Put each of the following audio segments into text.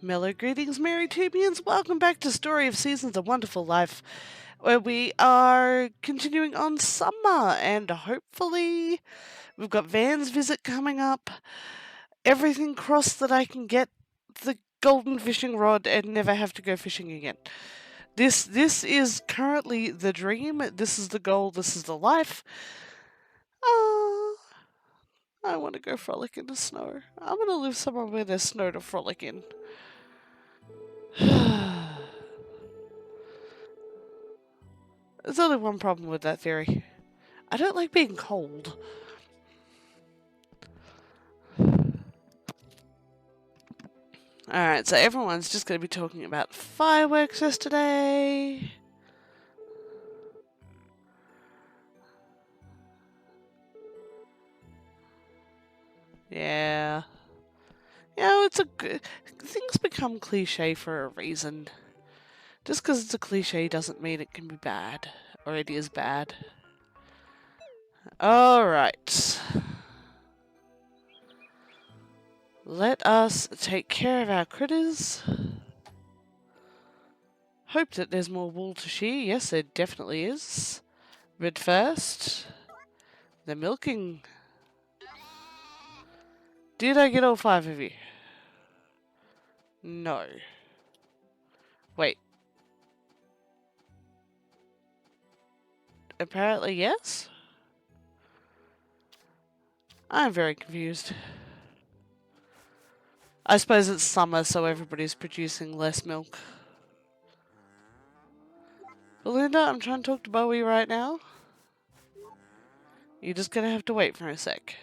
Mellow greetings, Merry Tubians. Welcome back to Story of Seasons, A Wonderful Life, where we are continuing on summer, and hopefully we've got Van's visit coming up. Everything crossed that I can get the golden fishing rod and never have to go fishing again. This is currently the dream. This is the goal. This is the life. I want to go frolic in the snow. I'm going to live somewhere where there's snow to frolic in. There's only one problem with that theory. I don't like being cold. Alright, so everyone's just going to be talking about fireworks yesterday. Yeah. It's a good... Things become cliche for a reason. Just because it's a cliche doesn't mean it can be bad. Or it is bad. Alright. Let us take care of our critters. Hope that there's more wool to shear. Yes, there definitely is. But first, the milking. Did I get all 5 of you? No. Wait. Apparently yes? I'm very confused. I suppose it's summer, so everybody's producing less milk. Belinda, I'm trying to talk to Bowie right now. You're just gonna have to wait for a sec.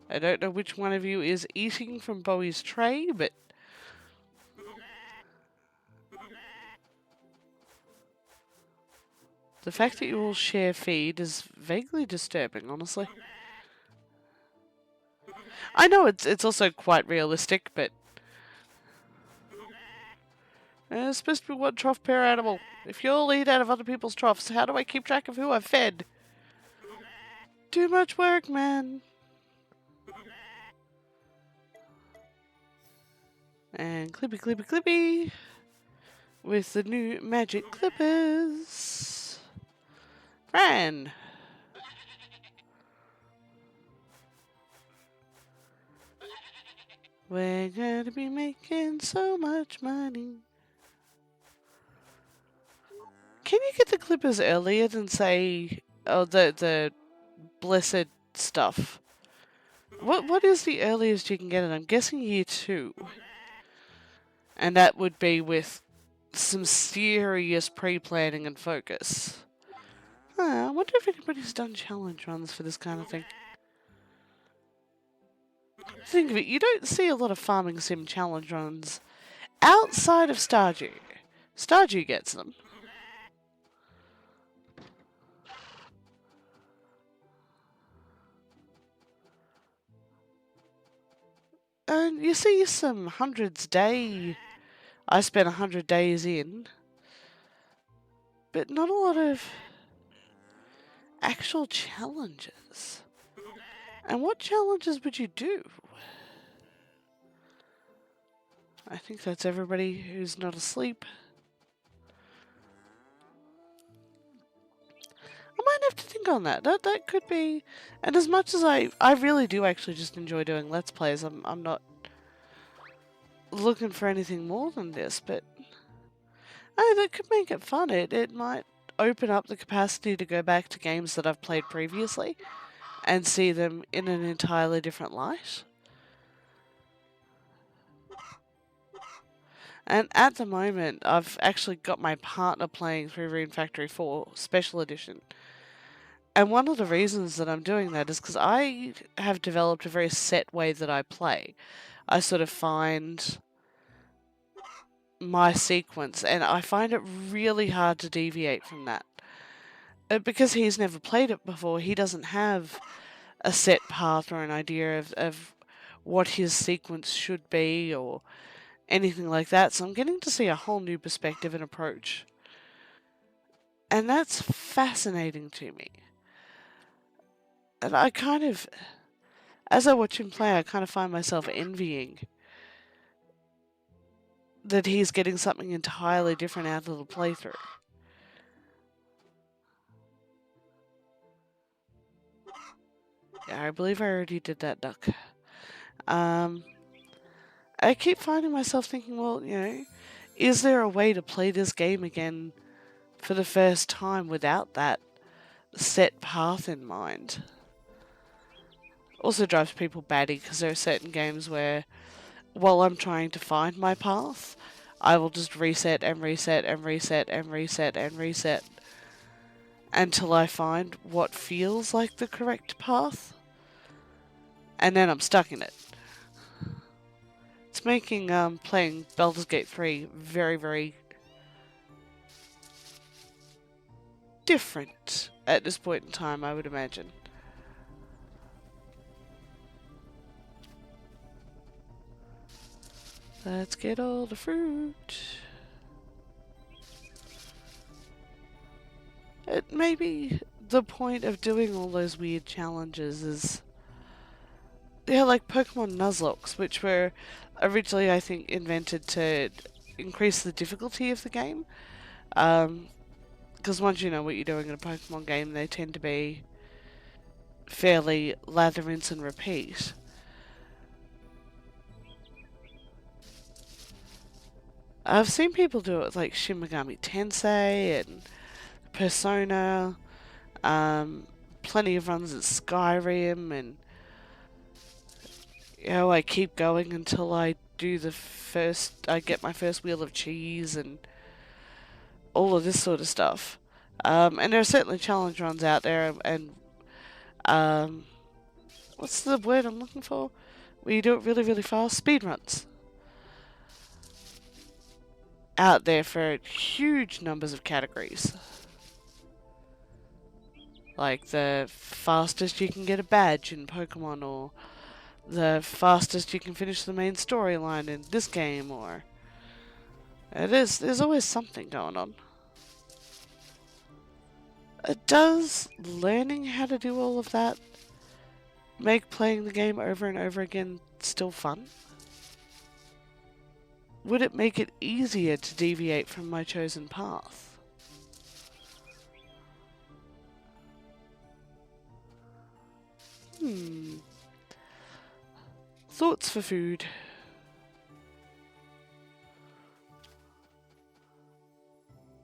I don't know which one of you is eating from Bowie's tray, but... the fact that you all share feed is vaguely disturbing, honestly. I know it's also quite realistic, but... it's supposed to be one trough per animal. If you all eat out of other people's troughs, how do I keep track of who I've fed? Too much work, man. And clippy, clippy, clippy. With the new magic clippers. Fran. We're gonna be making so much money. Can you get the clippers earlier than, say, the blessed stuff? What is the earliest you can get it? I'm guessing year 2. And that would be with some serious pre-planning and focus. I wonder if anybody's done challenge runs for this kind of thing. Think of it, you don't see a lot of farming sim challenge runs outside of Stardew. Stardew gets them. And you see some hundreds day. I spent 100 days in. But not a lot of actual challenges. And what challenges would you do? I think that's everybody who's not asleep. I might have to think on that. That could be... And as much as I really do actually just enjoy doing Let's Plays, I'm not looking for anything more than this, but... that could make it fun. It might open up the capacity to go back to games that I've played previously and see them in an entirely different light. And at the moment, I've actually got my partner playing through Rune Factory 4 Special Edition. And one of the reasons that I'm doing that is because I have developed a very set way that I play. I sort of find my sequence, and I find it really hard to deviate from that. Because he's never played it before, he doesn't have a set path or an idea of what his sequence should be or anything like that, so I'm getting to see a whole new perspective and approach. And that's fascinating to me. And I kind of, as I watch him play, I kind of find myself envying that he's getting something entirely different out of the playthrough. Yeah, I believe I already did that duck. I keep finding myself thinking, well, is there a way to play this game again for the first time without that set path in mind? Also drives people batty because there are certain games where, while I'm trying to find my path, I will just reset and reset and reset and reset and reset until I find what feels like the correct path, and then I'm stuck in it. It's making playing Baldur's Gate 3 very, very different at this point in time, I would imagine. Let's get all the fruit. It maybe the point of doing all those weird challenges is, yeah, like Pokemon Nuzlocke, which were originally, I think, invented to increase the difficulty of the game. Because once you know what you're doing in a Pokemon game, they tend to be fairly lather, rinse, and repeat. I've seen people do it with like Shin Megami Tensei and Persona, plenty of runs at Skyrim, and I keep going until I get my first wheel of cheese and all of this sort of stuff. And there are certainly challenge runs out there, and what's the word I'm looking for? Where you do it really, really fast? Speed runs. Out there for huge numbers of categories. Like the fastest you can get a badge in Pokemon, or the fastest you can finish the main storyline in this game, or there's always something going on. Does learning how to do all of that make playing the game over and over again still fun? Would it make it easier to deviate from my chosen path? Thoughts for food.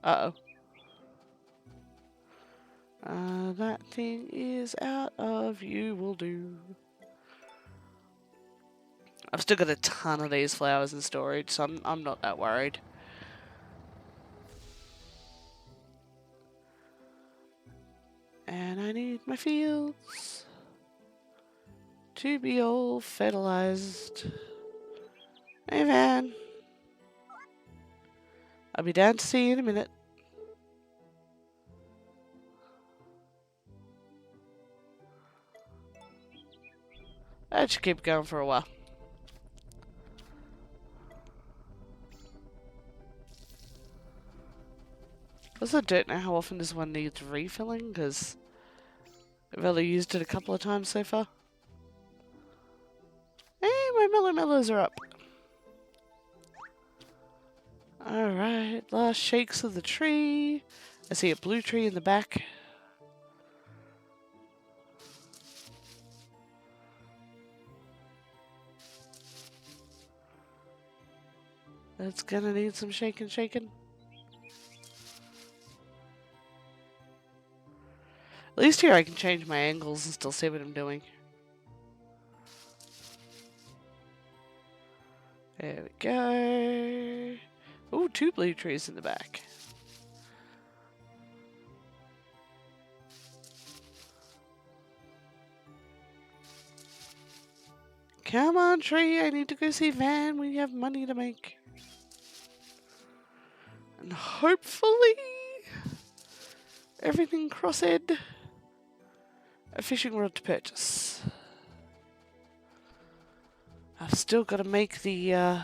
Uh-oh. That thing is out of you will do. I've still got a ton of these flowers in storage, so I'm not that worried. And I need my fields to be all fertilized. Hey, Van. I'll be down to see you in a minute. That should keep going for a while. Also, don't know how often this one needs refilling, because I've only used it a couple of times so far. Hey, my mellows are up. Alright, last shakes of the tree. I see a blue tree in the back. That's gonna need some shaking. At least here I can change my angles and still see what I'm doing. There we go. Ooh, 2 blue trees in the back. Come on, tree, I need to go see Van. We have money to make. And hopefully everything crossed. A fishing rod to purchase. I've still got to make the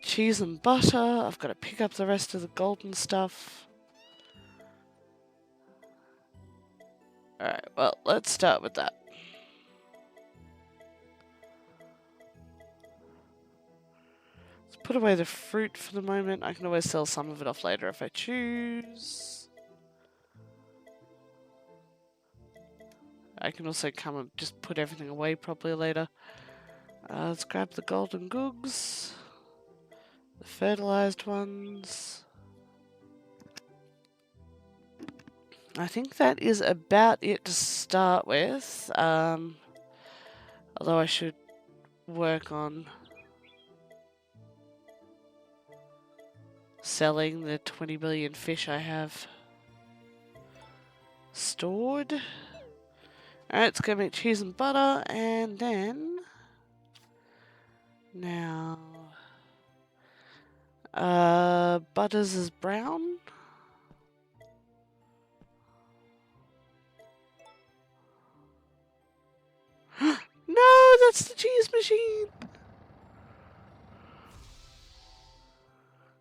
cheese and butter. I've got to pick up the rest of the golden stuff. Alright, well, let's start with that. Let's put away the fruit for the moment. I can always sell some of it off later if I choose. I can also come and just put everything away properly later. Let's grab the golden googs. The fertilized ones. I think that is about it to start with. Although I should work on selling the 20 billion fish I have stored. Alright, let's go make cheese and butter, and then now butters is brown. No, that's the cheese machine.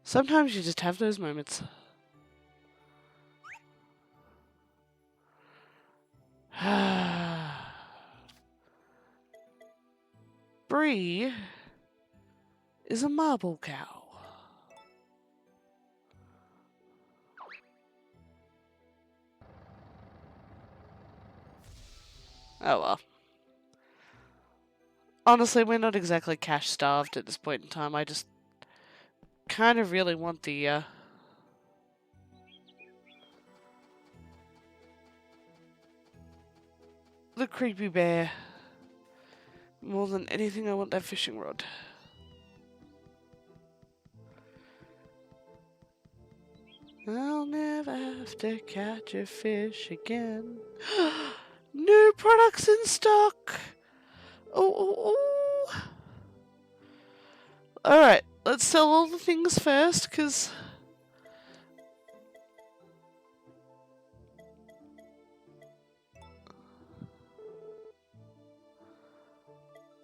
Sometimes you just have those moments. Brie is a marble cow. Oh well. Honestly, we're not exactly cash starved at this point in time. I just kind of really want the creepy bear. More than anything, I want that fishing rod. I'll never have to catch a fish again. New products in stock! Oh. Alright, let's sell all the things first, because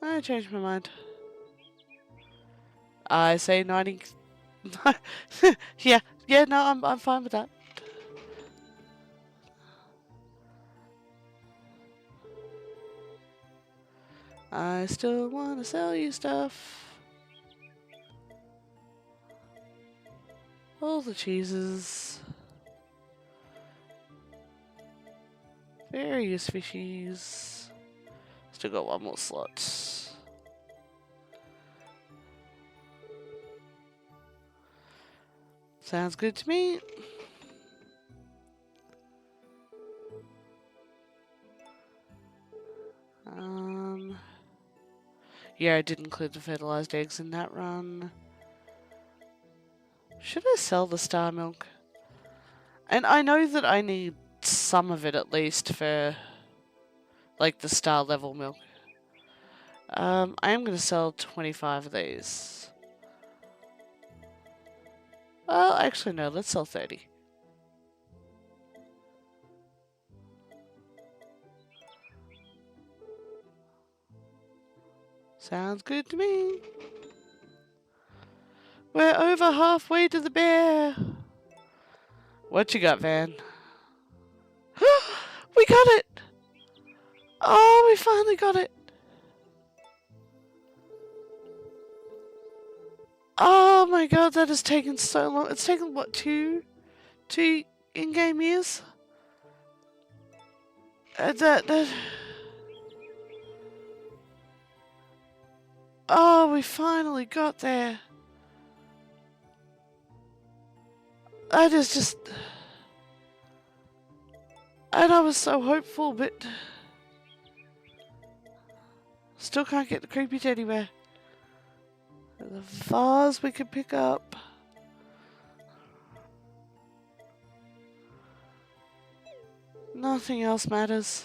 I changed my mind. I say 90... yeah, no, I'm fine with that. I still want to sell you stuff. All the cheeses. Various fishies. Still got one more slot. Sounds good to me. Yeah, I did include the fertilized eggs in that run. Should I sell the star milk? And I know that I need some of it at least for, like, the star level milk. I am going to sell 25 of these. Well, actually no, let's sell 30. Sounds good to me. We're over halfway to the bear. What you got, Van? We got it! Oh, we finally got it. Oh my god, that has taken so long. It's taken, what, two in-game years? Oh, we finally got there. That is just... And I was so hopeful, but... Still can't get the creepy teddy bear. The vase we could pick up. Nothing else matters.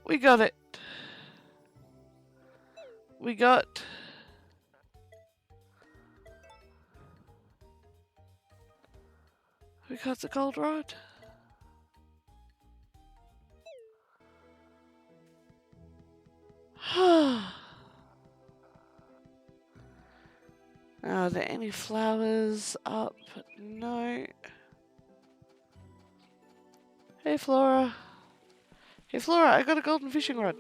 We got it. We got... We got the gold rod. Are there any flowers up? No. Hey Flora. Hey Flora, I got a golden fishing rod.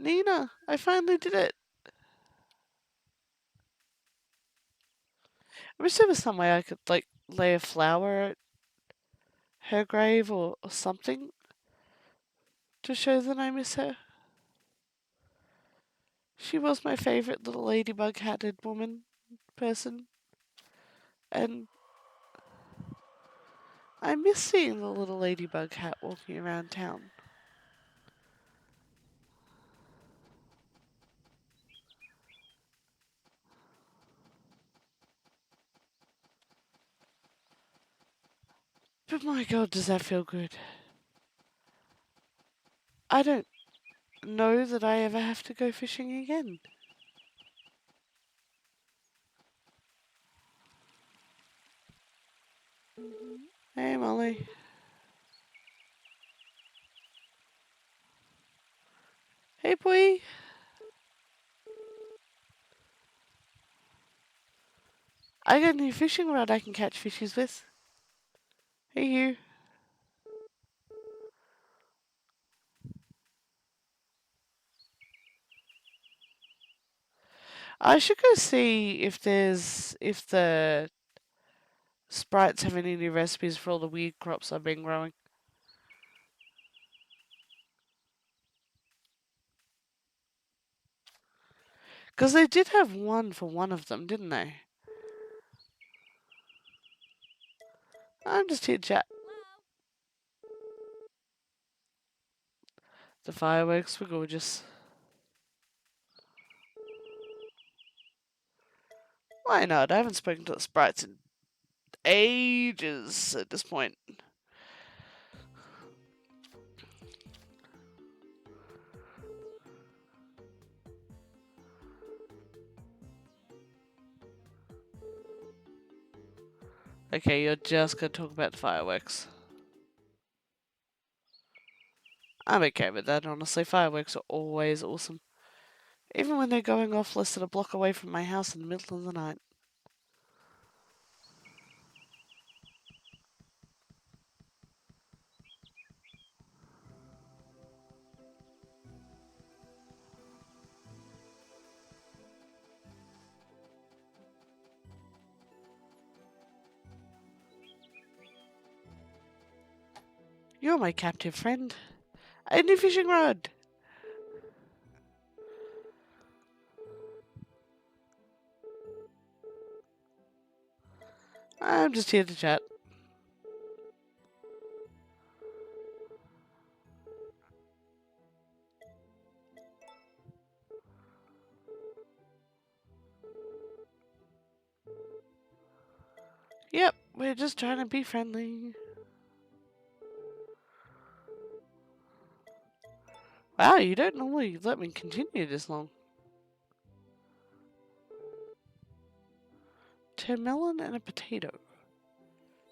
Nina, I finally did it. I wish there was some way I could, like, lay a flower at her grave or something to show that I miss her. She was my favourite little ladybug hatted woman person, and I miss seeing the little ladybug hat walking around town. But my god, does that feel good. I don't know that I ever have to go fishing again. Hey, Molly. Hey, boy. I got a new fishing rod I can catch fishies with. Hey, you. I should go see if the sprites have any new recipes for all the weird crops I've been growing. Because they did have one for one of them, didn't they? I'm just here to chat. The fireworks were gorgeous. Why not? I haven't spoken to the sprites in ages at this point. Okay, you're just gonna talk about the fireworks. I'm okay with that, honestly. Fireworks are always awesome. Even when they're going off less than a block away from my house in the middle of the night. You're my captive friend. A new fishing rod! I'm just here to chat. Yep, we're just trying to be friendly. Wow, you don't normally let me continue this long. Melon and a potato.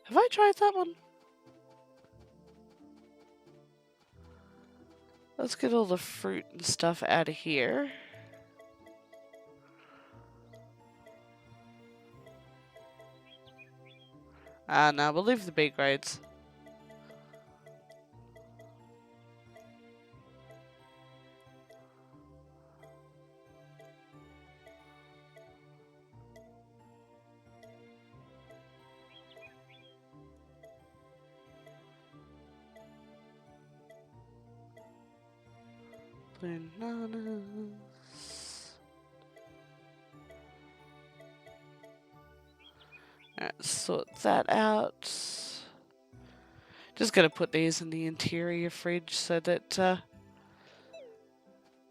Have I tried that one? Let's get all the fruit and stuff out of here. No, we'll leave the B grades. Bananas. Alright, sort that out. Just gonna put these in the interior fridge so that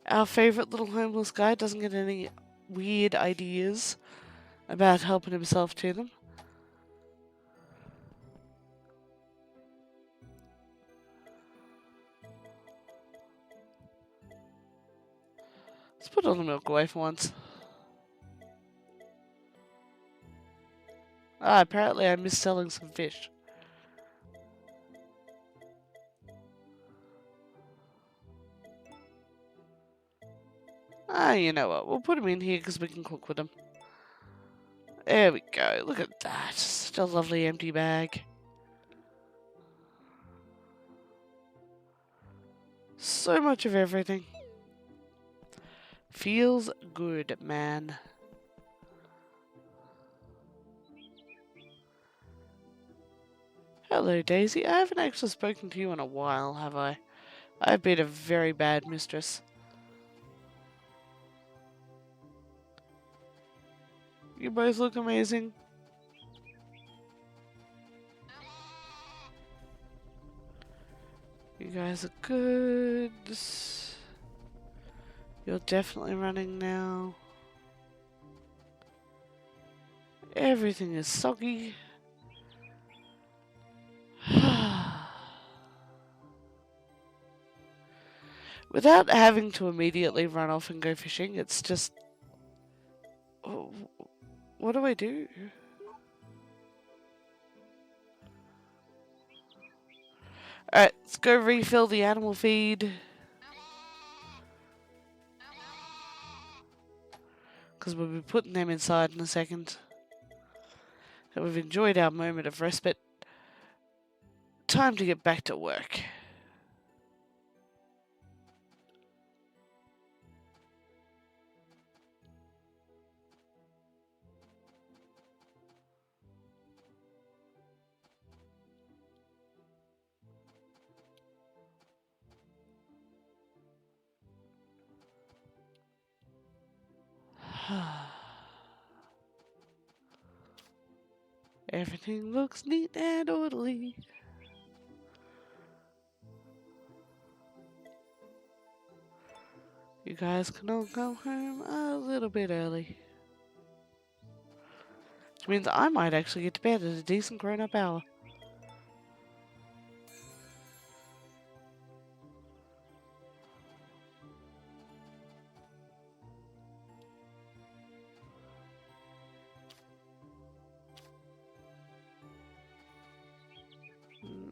our favourite little homeless guy doesn't get any weird ideas about helping himself to them. Let's put all the milk away for once. Apparently I missed selling some fish. You know what? We'll put them in here because we can cook with them. There we go. Look at that. Such a lovely empty bag. So much of everything. Feels good, man. Hello, Daisy. I haven't actually spoken to you in a while, have I? I've been a very bad mistress. You both look amazing. You guys are good. You're definitely running now. Everything is soggy. Without having to immediately run off and go fishing, it's just... oh, what do I do? Alright, let's go refill the animal feed. Because we'll be putting them inside in a second. And we've enjoyed our moment of respite. Time to get back to work. Everything looks neat and orderly. You guys can all go home a little bit early. Which means I might actually get to bed at a decent grown-up hour.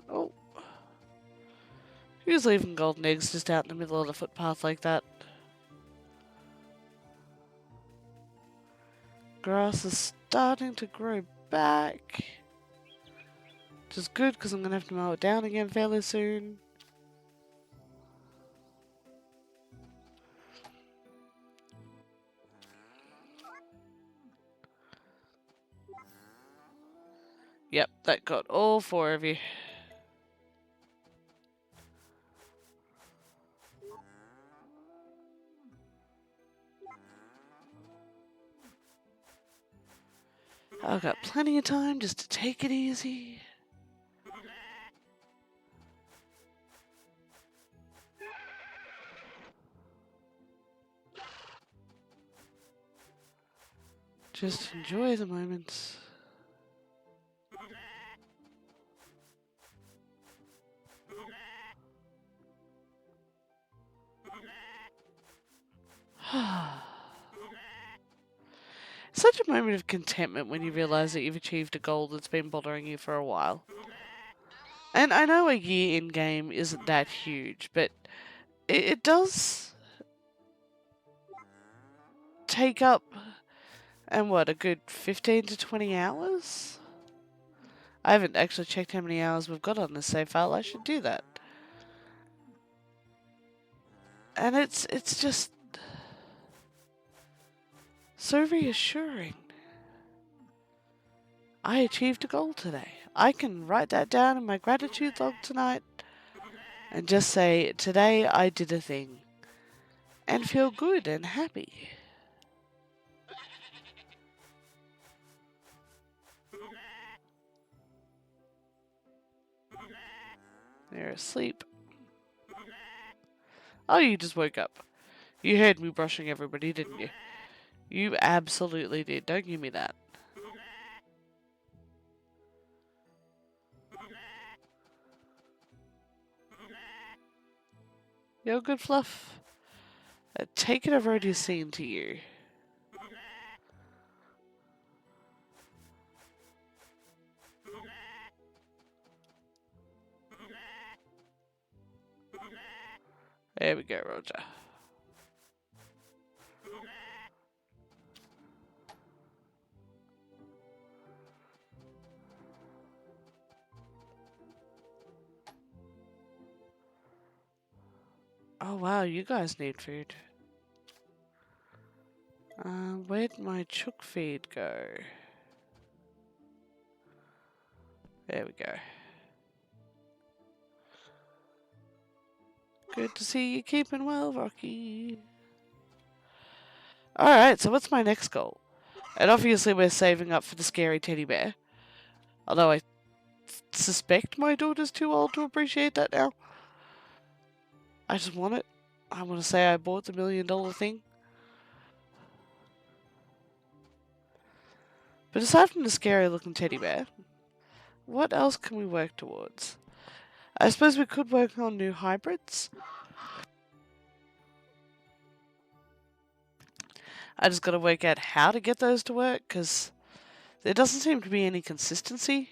Oh. Who's leaving golden eggs just out in the middle of the footpath like that? Grass is starting to grow back. Which is good because I'm going to have to mow it down again fairly soon. Yep, that got all 4 of you. I've got plenty of time just to take it easy. Just enjoy the moments. Such a moment of contentment when you realize that you've achieved a goal that's been bothering you for a while. And I know a year in game isn't that huge, but it does take up, and what, a good 15 to 20 hours? I haven't actually checked how many hours we've got on this save file. I should do that. And it's just so reassuring. I achieved a goal today. I can write that down in my gratitude log tonight and just say, today I did a thing. And feel good and happy. They're asleep. Oh, you just woke up. You heard me brushing everybody, didn't you? You absolutely did. Don't give me that. You're good, Fluff. Take it I've already seen to you. There we go, Roger. Oh wow, you guys need food. Where'd my chook feed go? There we go. Good to see you keeping well, Rocky. Alright, so what's my next goal? And obviously we're saving up for the scary teddy bear. Although I suspect my daughter's too old to appreciate that now. I just want it. I want to say I bought the $1 million thing. But aside from the scary looking teddy bear, what else can we work towards? I suppose we could work on new hybrids. I just gotta work out how to get those to work, because there doesn't seem to be any consistency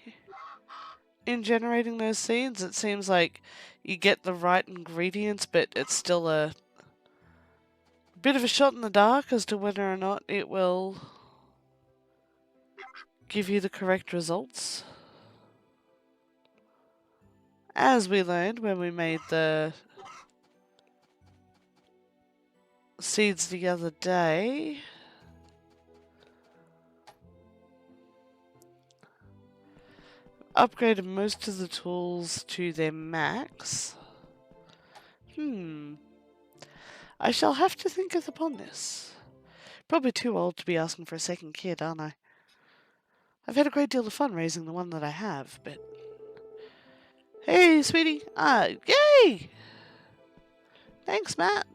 in generating those seeds. It seems like you get the right ingredients, but it's still a bit of a shot in the dark as to whether or not it will give you the correct results. As we learned when we made the seeds the other day. Upgraded most of the tools to their max. I shall have to think upon this. Probably too old to be asking for a second kid, aren't I? I've had a great deal of fun raising the one that I have, but... Hey, sweetie! Yay! Thanks, Matt.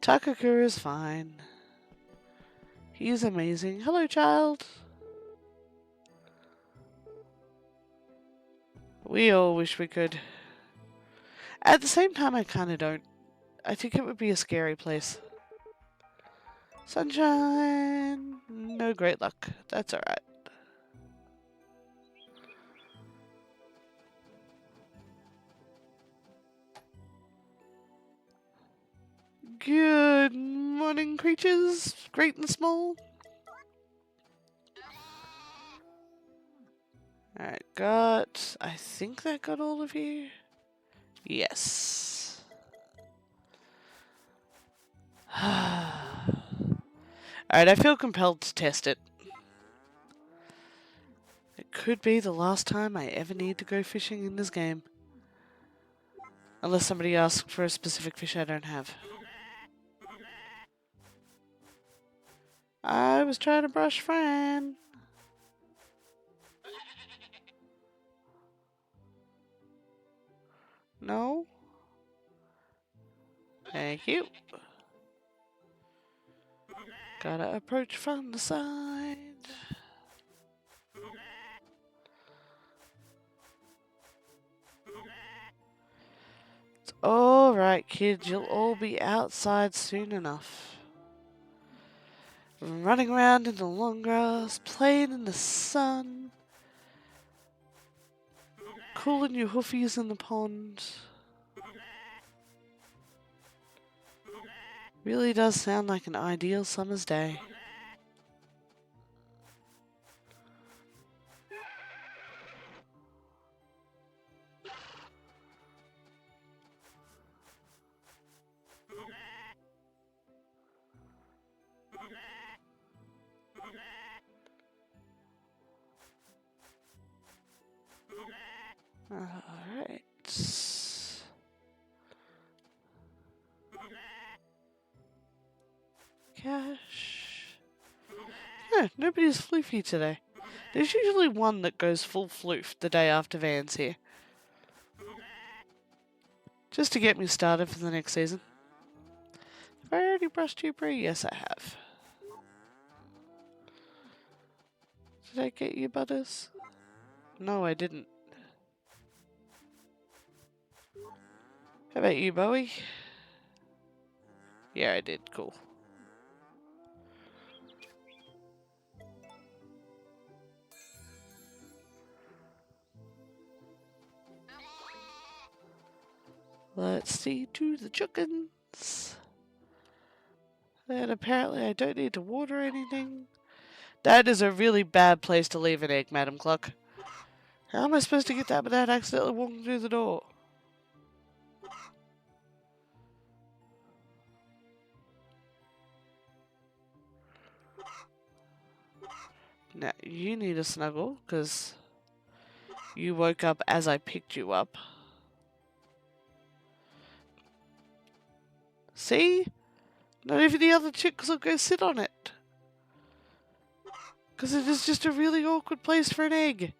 Takakura is fine. He is amazing. Hello, child. We all wish we could. At the same time, I kind of don't. I think it would be a scary place. Sunshine! No great luck. That's alright. Good morning, creatures, great and small. Alright, I think that got all of you. Yes. Alright, I feel compelled to test it. It could be the last time I ever need to go fishing in this game. Unless somebody asks for a specific fish I don't have. I was trying to brush Fran. No? Thank you. Gotta approach from the side. It's alright, kids. You'll all be outside soon enough. Running around in the long grass, playing in the sun, cooling your hoofies in the pond. Really does sound like an ideal summer's day. Alright. Cash. Yeah, nobody's floofy today. There's usually one that goes full floof the day after Van's here. Just to get me started for the next season. Have I already brushed you, Bree? Yes, I have. Did I get you, Butters? No, I didn't. How about you, Bowie? Yeah, I did. Cool. Let's see to the chickens. And apparently I don't need to water anything. That is a really bad place to leave an egg, Madam Cluck. How am I supposed to get that without accidentally walking through the door? Now, you need a snuggle, because you woke up as I picked you up. See? Not even the other chicks will go sit on it. Because it is just a really awkward place for an egg.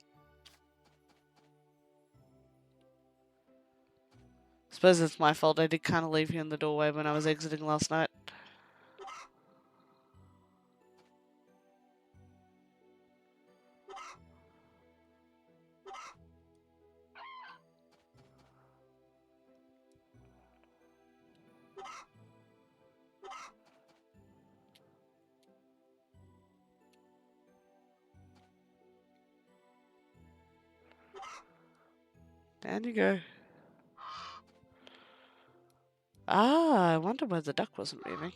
Suppose it's my fault. I did kind of leave you in the doorway when I was exiting last night. Down you go. Ah, I wonder why the duck wasn't moving.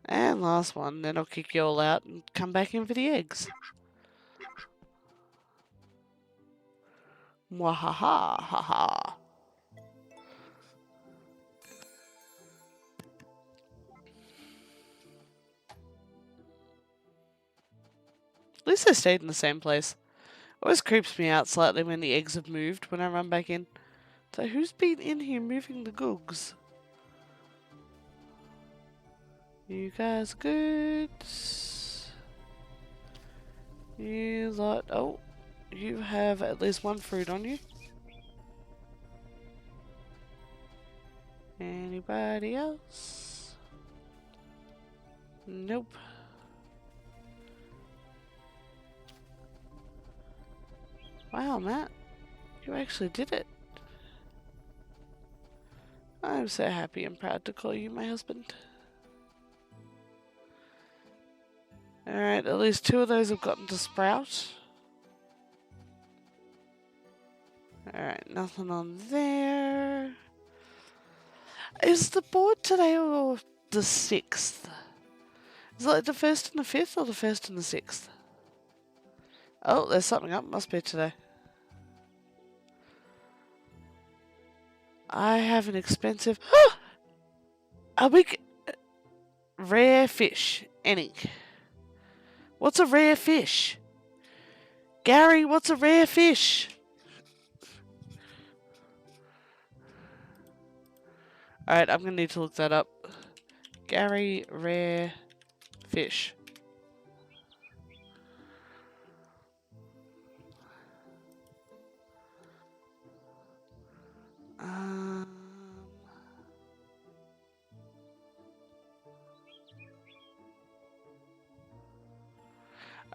And last one, then I'll kick you all out and come back in for the eggs. Mwahaha, haha. At least I stayed in the same place. Always creeps me out slightly when the eggs have moved when I run back in. So who's been in here moving the googs? You guys good? You lot... Oh, you have at least one fruit on you. Anybody else? Nope. Wow, Matt. You actually did it. I'm so happy and proud to call you my husband. Alright, at least 2 of those have gotten to sprout. Alright, nothing on there. Is the board today or the 6th? Is it like the 1st and the 5th or the 1st and the 6th? Oh, there's something up. Must be today. I have an expensive... a big... rare fish. Any. What's a rare fish? Gary, what's a rare fish? Alright, I'm going to need to look that up. Gary, rare fish.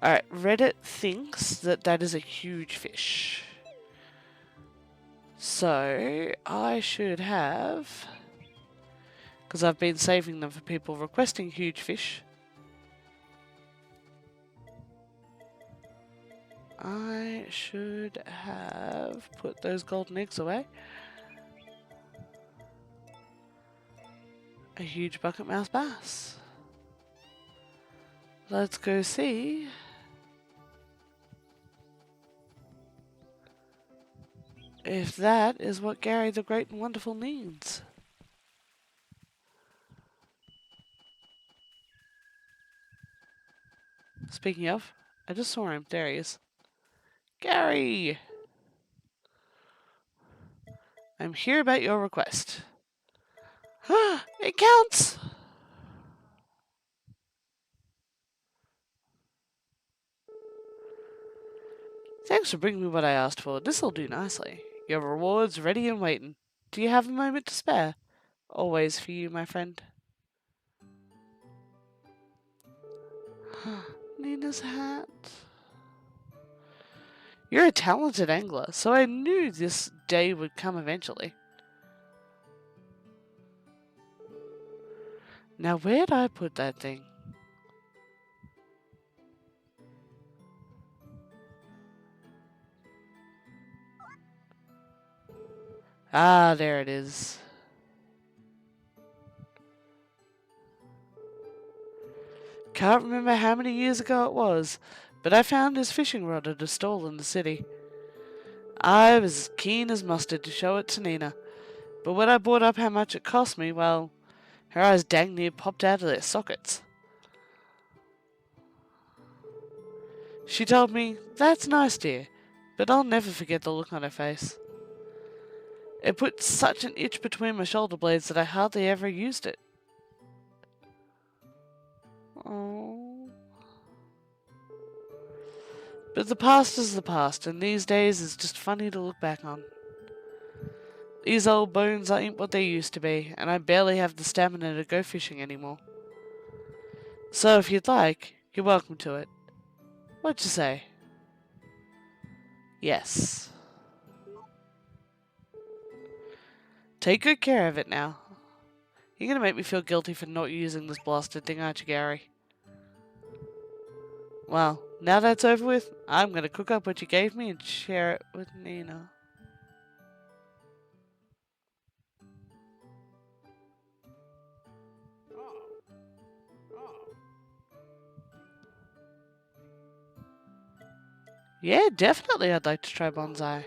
Alright, Reddit thinks that that is a huge fish. So, I should have... because I've been saving them for people requesting huge fish. I should have put those golden eggs away. A huge bucket mouth bass. Let's go see if that is what Gary the Great and Wonderful needs. Speaking of, I just saw him. There he is. Gary! I'm here about your request. It counts! Thanks for bringing me what I asked for. This'll do nicely. Your reward's ready and waiting. Do you have a moment to spare? Always for you, my friend. Nina's hat. You're a talented angler, so I knew this day would come eventually. Now where'd I put that thing? Ah, there it is. Can't remember how many years ago it was, but I found his fishing rod at a stall in the city. I was as keen as mustard to show it to Nina, But when I brought up how much it cost me, well, her eyes dang near popped out of their sockets. She told me, "That's nice, dear," but I'll never forget the look on her face. It put such an itch between my shoulder blades that I hardly ever used it. Oh. But the past is the past, and these days it's just funny to look back on. These old bones ain't what they used to be, and I barely have the stamina to go fishing anymore. So if you'd like, you're welcome to it. What'd you say? Yes. Take good care of it now. You're gonna make me feel guilty for not using this blasted thing, aren't you, Gary? Well, now that's over with, I'm gonna cook up what you gave me and share it with Nina. Yeah, definitely I'd like to try bonsai.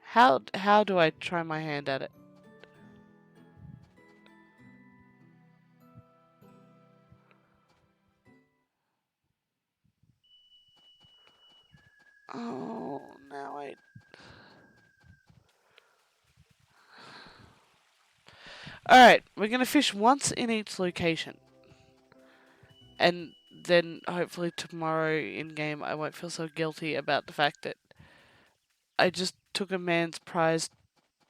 How do I try my hand at it? Oh, now I... Alright, we're gonna fish once in each location. And then hopefully tomorrow in game I won't feel so guilty about the fact that I just took a man's prized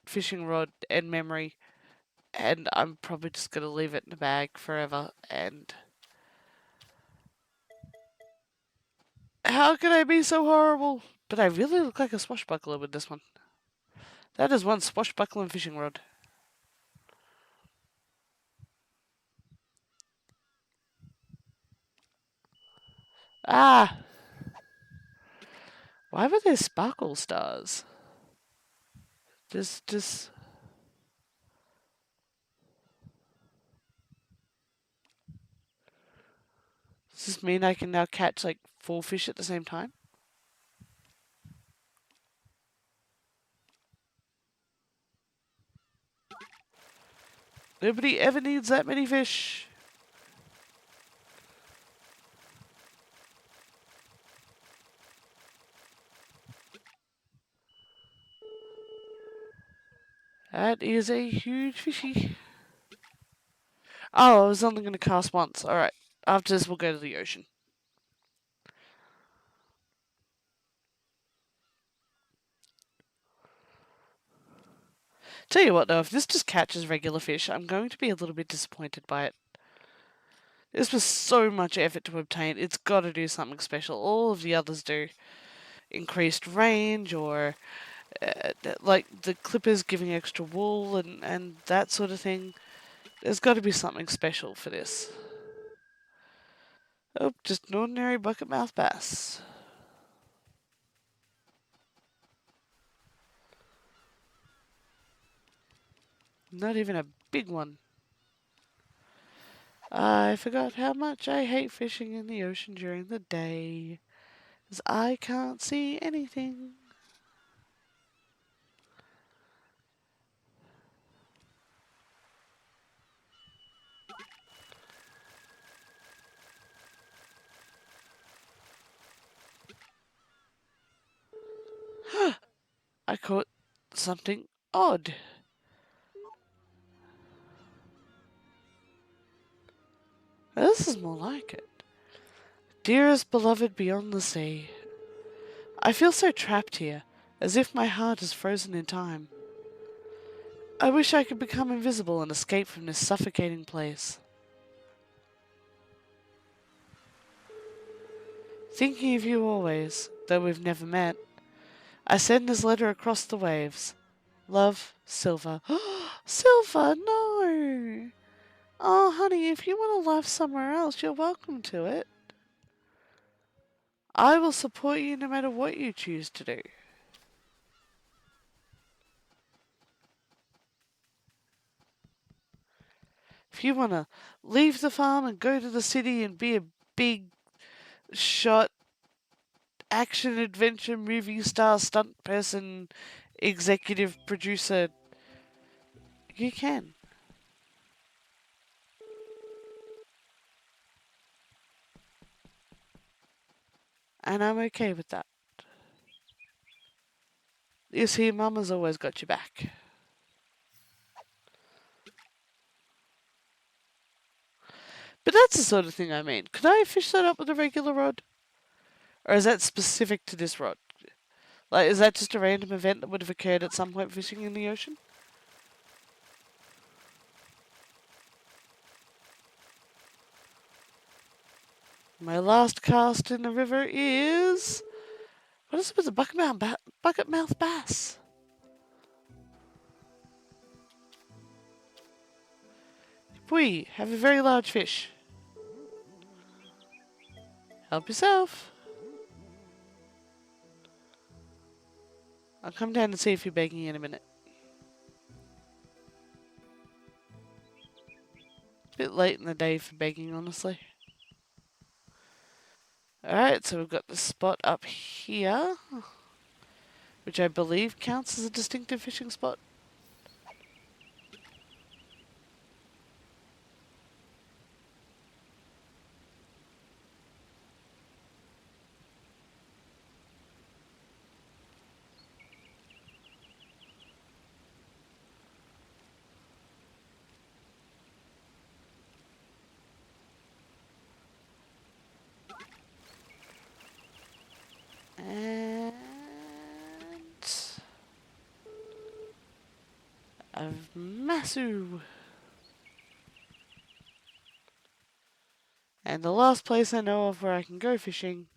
fishing rod and memory, and I'm probably just gonna leave it in a bag forever. And how can I be so horrible? But I really look like a swashbuckler with this one. That is one swashbuckling fishing rod. Ah! Why were there sparkle stars? Just. Does this mean I can now catch like 4 fish at the same time? Nobody ever needs that many fish. That is a huge fishy. Oh, I was only going to cast once. Alright. After this, we'll go to the ocean. Tell you what, though, if this just catches regular fish, I'm going to be a little bit disappointed by it. This was so much effort to obtain. It's got to do something special. All of the others do. Increased range, or like the clippers giving extra wool and that sort of thing. There's got to be something special for this. Oh, just an ordinary bucket mouth bass. Not even a big one. I forgot how much I hate fishing in the ocean during the day, as I can't see anything. I caught something odd. This is more like it. Dearest beloved beyond the sea, I feel so trapped here, as if my heart is frozen in time. I wish I could become invisible and escape from this suffocating place. Thinking of you always, though we've never met, I send this letter across the waves. Love, Silver. Silver, no! Oh, honey, if you want to live somewhere else, you're welcome to it. I will support you no matter what you choose to do. If you want to leave the farm and go to the city and be a big shot action adventure movie star, stunt person, executive producer. You can. And I'm okay with that. You see, Mama's always got your back. But that's the sort of thing I mean. Could I fish that up with a regular rod? Or is that specific to this rod? Like, is that just a random event that would have occurred at some point fishing in the ocean? My last cast in the river is... What is it with the bucket mouth bass? We have a very large fish. Help yourself. I'll come down and see if you're begging in a minute. A bit late in the day for begging, honestly. Alright, so we've got the spot up here, which I believe counts as a distinctive fishing spot. And a Masu. And the last place I know of where I can go fishing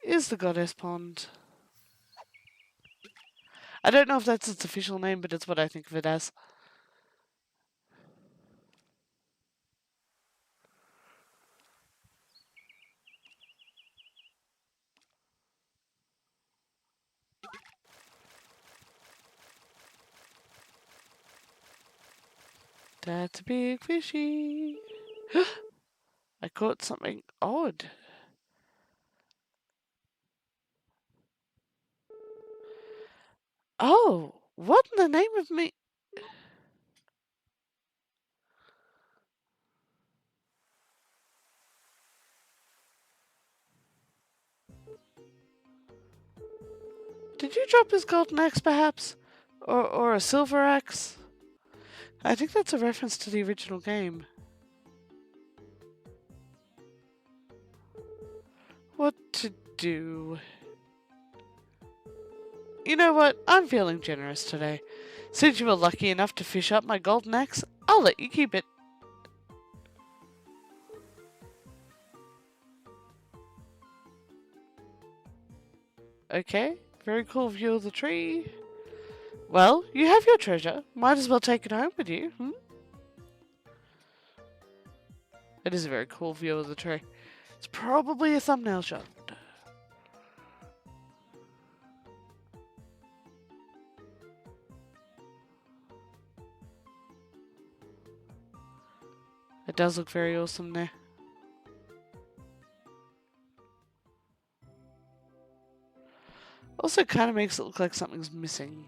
is the Goddess Pond. I don't know if that's its official name, but it's what I think of it as. That's a big fishy. I caught something odd. Oh, what in the name of me? Did you drop his golden axe, perhaps? Or a silver axe? I think that's a reference to the original game. What to do? You know what? I'm feeling generous today. Since you were lucky enough to fish up my golden axe, I'll let you keep it. Okay, very cool view of the tree. Well, you have your treasure. Might as well take it home with you, hmm? It is a very cool view of the tree. It's probably a thumbnail shot. It does look very awesome there. Also kind of makes it look like something's missing.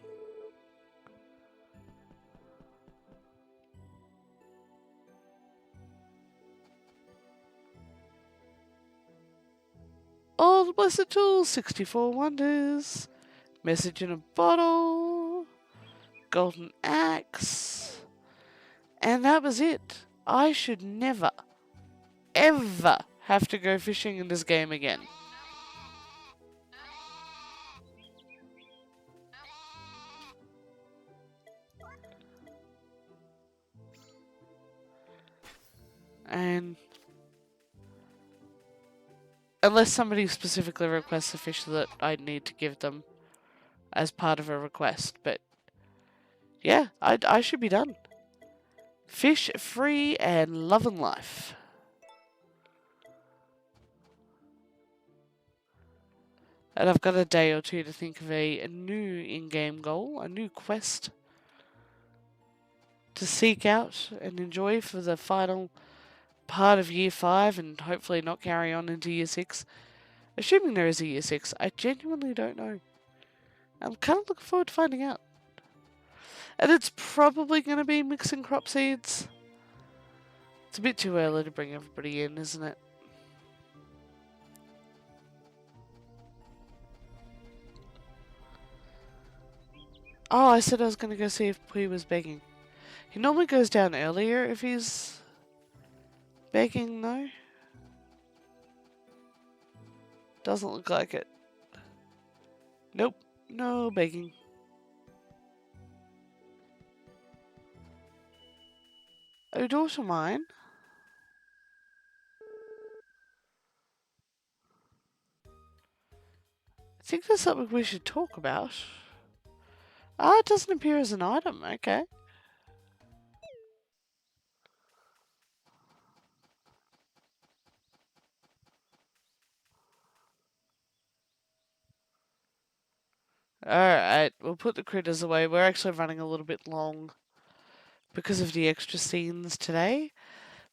All the blessed tools, 64 wonders, message in a bottle, golden axe, and that was it. I should never, ever have to go fishing in this game again. And unless somebody specifically requests a fish that I need to give them as part of a request, but yeah, I should be done. Fish free and loving life. And I've got a day or two to think of a new in-game goal, a new quest to seek out and enjoy for the final part of year 5 and hopefully not carry on into year 6. Assuming there is a year 6, I genuinely don't know. I'm kind of looking forward to finding out. And it's probably going to be mixing crop seeds. It's a bit too early to bring everybody in, isn't it? Oh, I said I was going to go see if Pui was begging. He normally goes down earlier if he's begging, no? Doesn't look like it. Nope, no begging. Oh, daughter mine. I think there's something we should talk about. Ah, it doesn't appear as an item, okay. Alright, we'll put the critters away. We're actually running a little bit long because of the extra scenes today,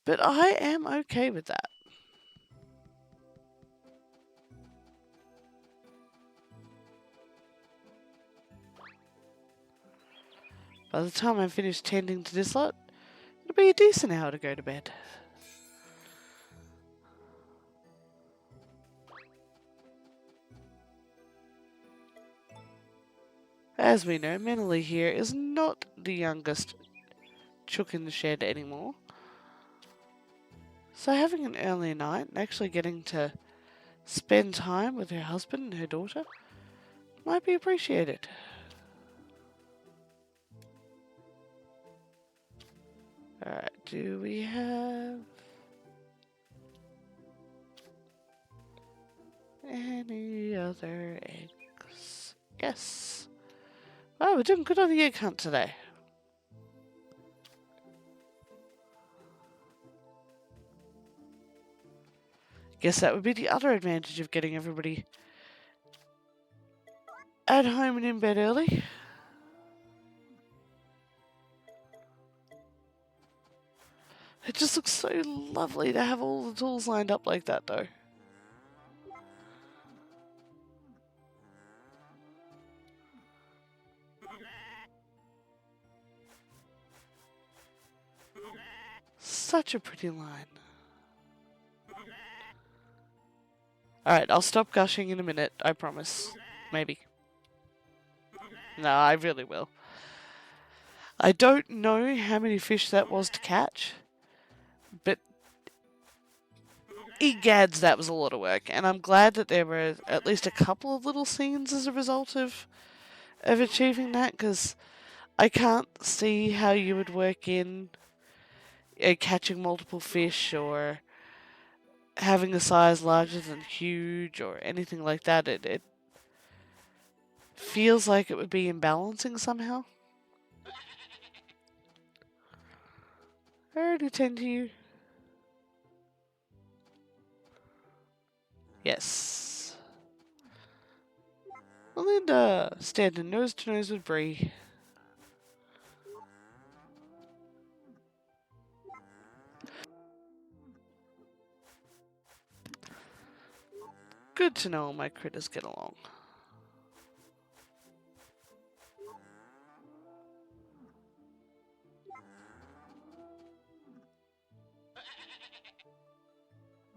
but I am okay with that. By the time I finish tending to this lot, it'll be a decent hour to go to bed. As we know, Meneley here is not the youngest chook in the shed anymore. So having an early night and actually getting to spend time with her husband and her daughter might be appreciated. Alright, do we have any other eggs? Yes. Oh, we're doing good on the egg hunt today. Guess that would be the other advantage of getting everybody at home and in bed early. It just looks so lovely to have all the tools lined up like that, though. Such a pretty line. Alright, I'll stop gushing in a minute, I promise. Maybe. No, I really will. I don't know how many fish that was to catch, but egads, that was a lot of work. And I'm glad that there were at least a couple of little scenes as a result of achieving that, because I can't see how you would work in catching multiple fish or having a size larger than huge or anything like that. It feels like it would be imbalancing somehow. I already tend to you. Yes. Melinda, standing nose to nose with Bree. Good to know my critters get along.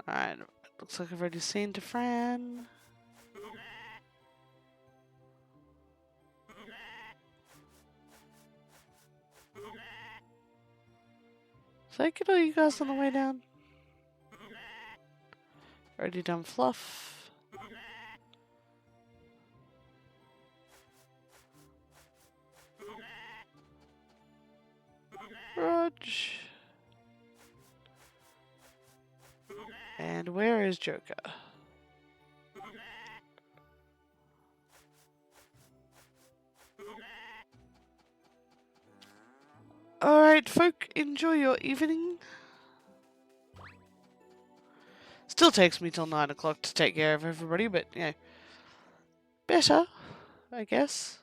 Alright, looks like I've already seen to Fran. So I get all you guys on the way down. Already done Fluff. Rog. And where is Joker? Alright, folk, enjoy your evening. Still takes me till 9 o'clock to take care of everybody, but, you know, better, I guess.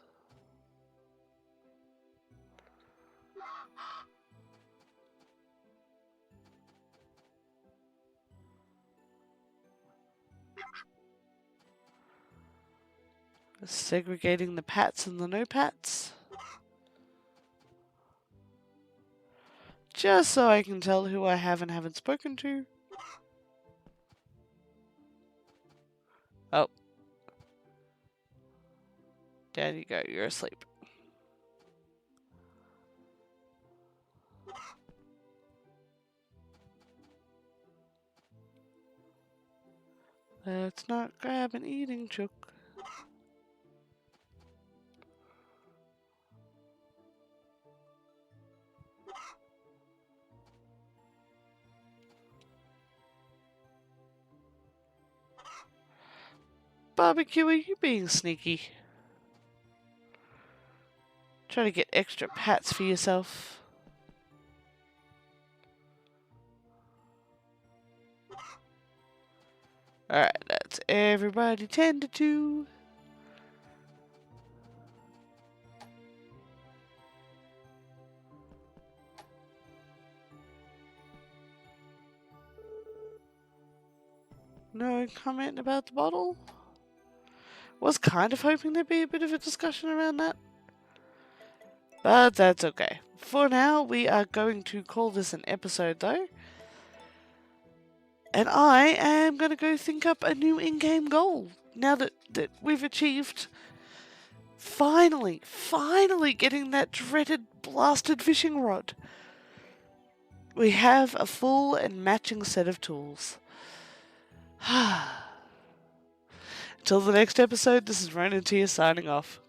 Segregating the pats and the no pats. Just so I can tell who I have and haven't spoken to. Oh. Down you go, you're asleep. Let's not grab an eating chook. Barbecue, are you being sneaky? Try to get extra pats for yourself. Alright, that's everybody tended to. No comment about the bottle? Was kind of hoping there'd be a bit of a discussion around that. But that's okay. For now, we are going to call this an episode though. And I am going to go think up a new in-game goal. Now that we've achieved finally getting that dreaded blasted fishing rod. We have a full and matching set of tools. Until the next episode, this is RononTyr signing off.